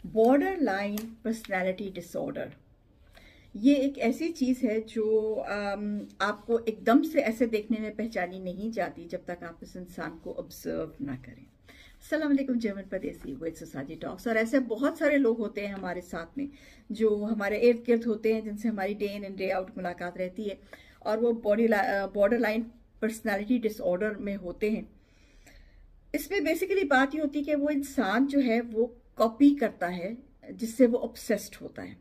Border line personality disorder, ये एक ऐसी चीज़ है जो आपको एकदम से ऐसे देखने में पहचानी नहीं जाती जब तक आप इस इंसान को ऑब्जर्व ना करें। अस्सलाम वालेकुम जर्मन परदेसी विद सोसाइटी टॉक्स। और ऐसे बहुत सारे लोग होते हैं हमारे साथ में जो हमारे इर्द गिर्द होते हैं, जिनसे हमारी day in and day out मुलाकात रहती है, और वो बॉर्डर लाइन पर्सनैलिटी डिसऑर्डर में होते हैं। इसमें बेसिकली बात ये होती है कि वो इंसान जो है वो कॉपी करता है जिससे वो ऑब्सेस्ड होता है।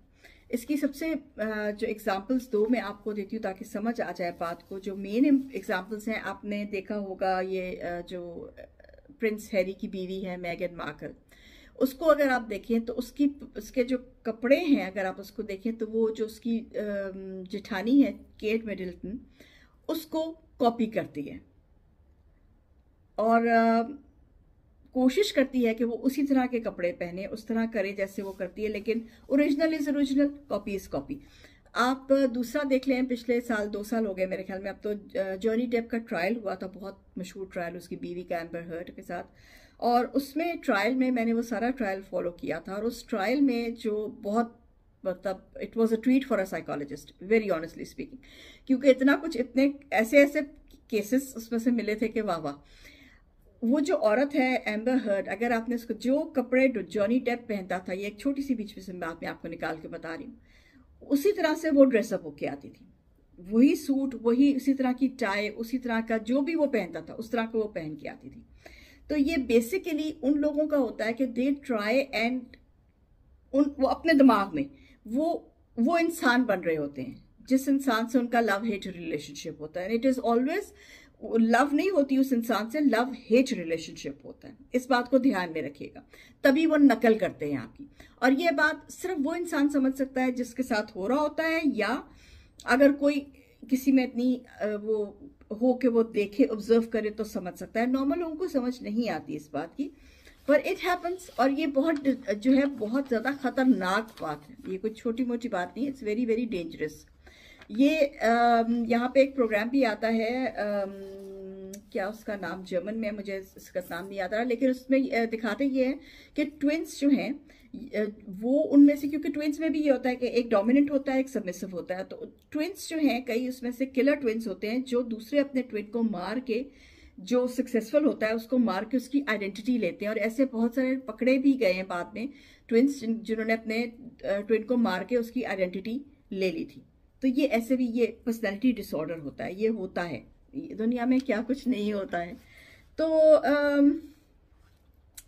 इसकी सबसे जो एग्जांपल्स दो मैं आपको देती हूँ ताकि समझ आ जाए बात को। जो मेन एग्जांपल्स हैं, आपने देखा होगा ये जो प्रिंस हैरी की बीवी है मेगन मार्कल, उसको अगर आप देखें तो उसके जो कपड़े हैं अगर आप उसको देखें तो वो जो उसकी जेठानी है केट मिडलटन, उसको कॉपी करती है और कोशिश करती है कि वो उसी तरह के कपड़े पहने, उस तरह करे जैसे वो करती है। लेकिन original is original, copy is copy. आप दूसरा देख लें, पिछले साल 2 साल हो गए मेरे ख्याल में, अब तो जॉनी डेप का ट्रायल हुआ था, बहुत मशहूर ट्रायल उसकी बीवी का एम्बर हर्ड के साथ। और उसमें ट्रायल में मैंने वो सारा ट्रायल फॉलो किया था, और उस ट्रायल में जो बहुत मतलब it was a treat for a psychologist, very honestly speaking, क्योंकि इतना कुछ, इतने ऐसे ऐसे केसेस उसमें से मिले थे कि वाह वाह। वो जो औरत है एम्बर हर्ड, अगर आपने उसको जो कपड़े जॉनी डेप पहनता था, ये एक छोटी सी बीच में से बात मैं आपको निकाल के बता रही हूँ, उसी तरह से वो ड्रेसअप होके आती थी, वही सूट, वही उसी तरह की टाई, उसी तरह का जो भी वो पहनता था उस तरह का वो पहन के आती थी। तो ये बेसिकली उन लोगों का होता है कि दे ट्राई एंड वो अपने दिमाग में वो इंसान बन रहे होते हैं जिस इंसान से उनका लव हेट रिलेशनशिप होता है। इट इज ऑलवेज लव नहीं होती उस इंसान से, लव हेट रिलेशनशिप होता है। इस बात को ध्यान में रखिएगा, तभी वो नकल करते हैं आपकी। और ये बात सिर्फ वो इंसान समझ सकता है जिसके साथ हो रहा होता है, या अगर कोई किसी में इतनी वो हो कि वो देखे, ऑब्जर्व करे तो समझ सकता है। नॉर्मल लोगों को समझ नहीं आती इस बात की, पर इट हैपन्स। और ये बहुत जो है बहुत ज़्यादा खतरनाक बात है, ये कोई छोटी मोटी बात नहीं है, इट्स वेरी वेरी डेंजरस। ये यहाँ पे एक प्रोग्राम भी आता है, क्या उसका नाम जर्मन में मुझे इसका नाम नहीं आता, लेकिन उसमें दिखाते ये है कि ट्विंस जो हैं वो उनमें से, क्योंकि ट्विंस में भी ये होता है कि एक डोमिनेंट होता है, एक सबमिसिव होता है। तो ट्विंस जो हैं, कई उसमें से किलर ट्विंस होते हैं जो दूसरे अपने ट्विन को मार के, जो सक्सेसफुल होता है उसको मार के उसकी आइडेंटिटी लेते हैं। और ऐसे बहुत सारे पकड़े भी गए हैं बाद में ट्विंस जिन्होंने अपने ट्विन को मार के उसकी आइडेंटिटी ले ली थी। तो ये ऐसे भी ये पर्सनैलिटी डिसऑर्डर होता है, ये होता है दुनिया में, क्या कुछ नहीं होता है। तो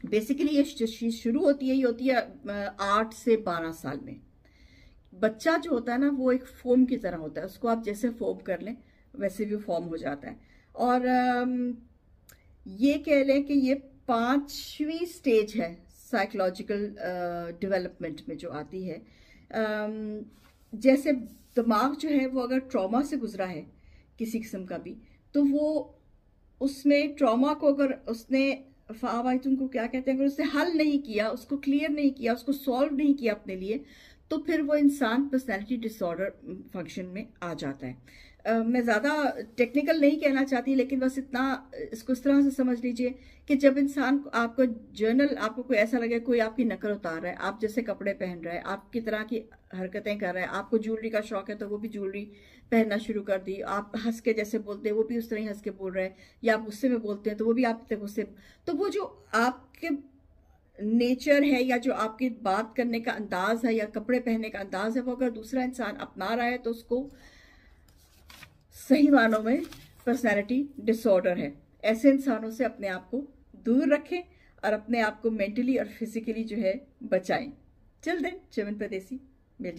बेसिकली ये चीज शुरू होती है, ये होती है 8 से 12 साल में। बच्चा जो होता है ना वो एक फोम की तरह होता है, उसको आप जैसे फोम कर लें वैसे भी फॉर्म हो जाता है। और ये कह लें कि ये 5वीं स्टेज है साइकोलॉजिकल डेवलपमेंट में जो आती है। जैसे दिमाग जो है वो अगर ट्रॉमा से गुजरा है किसी किस्म का भी, तो वो उसमें ट्रॉमा को अगर उसने तुमको क्या कहते हैं, अगर उसने हल नहीं किया, उसको क्लियर नहीं किया, उसको सॉल्व नहीं किया अपने लिए, तो फिर वो इंसान पर्सनैलिटी डिसऑर्डर फंक्शन में आ जाता है। मैं ज़्यादा टेक्निकल नहीं कहना चाहती, लेकिन बस इतना इसको इस तरह से समझ लीजिए कि जब इंसान आपको आपको कोई ऐसा लगे कोई आपकी नकल उतार रहा है, आप जैसे कपड़े पहन रहा है, आपकी तरह की हरकतें कर रहा है, आपको ज्वेलरी का शौक है तो वो भी ज्वेलरी पहनना शुरू कर दी, आप हंस के जैसे बोलते हैं वो भी उस तरह ही हंस के बोल रहे हैं, या आप गुस्से में बोलते हैं तो वो भी आप गुस्से, तो वो जो आपके नेचर है या जो आपकी बात करने का अंदाज है या कपड़े पहनने का अंदाज है, वो अगर दूसरा इंसान अपना रहा है तो उसको सही मानों में पर्सनैलिटी डिसऑर्डर है। ऐसे इंसानों से अपने आप को दूर रखें और अपने आप को मेंटली और फिजिकली जो है बचाएं। चिल देन, जर्मन परदेसी, मेरी